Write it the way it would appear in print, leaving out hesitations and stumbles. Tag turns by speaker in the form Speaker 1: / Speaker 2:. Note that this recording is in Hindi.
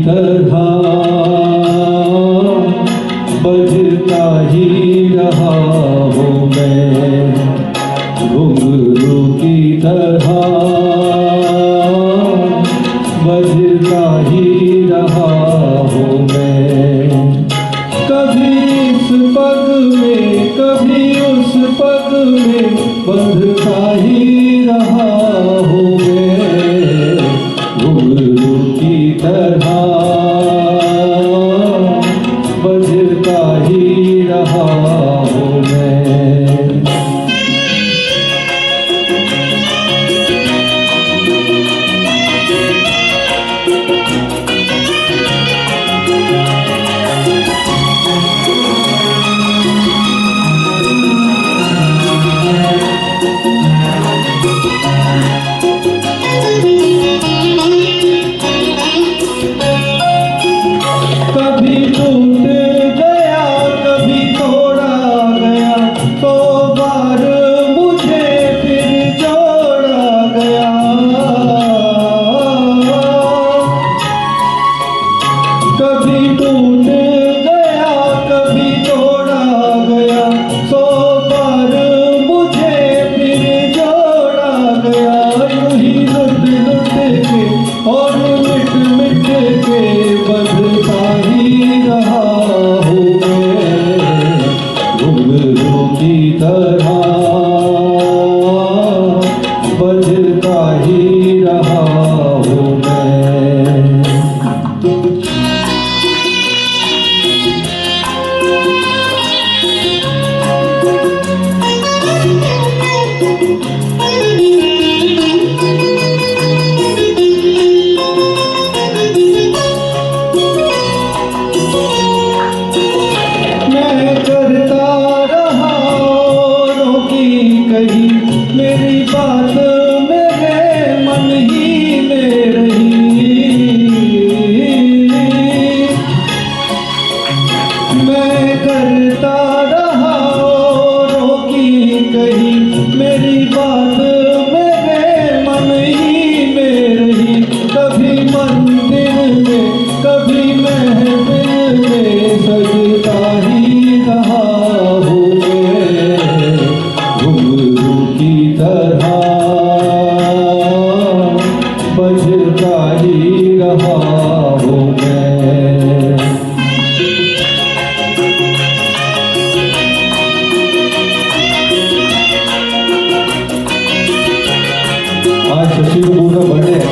Speaker 1: तरह बजता ही रहा हूँ मैं, घुंघरू की तरह बजता ही रहा हूँ मैं। कभी इस पग में कभी उस पग में बंधता ही रहा हूँ मैं, घुंघरू की तरह बजता ही रहा हूँ मैं। कभी टूट गया कभी तोड़ा गया, तो बार मुझे फिर जोड़ा गया। कभी टूट गया कभी तोड़ा गया, तो बार मुझे फिर जोड़ा गया। यूं ही लुट लुट के और मिट मिट के बंधता ही रहा हूँ मैं, घुंघरू की तरह बजता ही रहा हूँ मैं। करता रहा औरों की कही, मेरी बात मेरे मन ही में रही। मैं करता रहा औरों की कही, मेरी बात मेरे मन ही में रही। कभी मंदिर में कभी महफिल में सजता ही रहा हूँ मैं, घुंघरू की तरह बजता ही रहा हूँ मैं। आज शशि कपूर का बर्थडे है,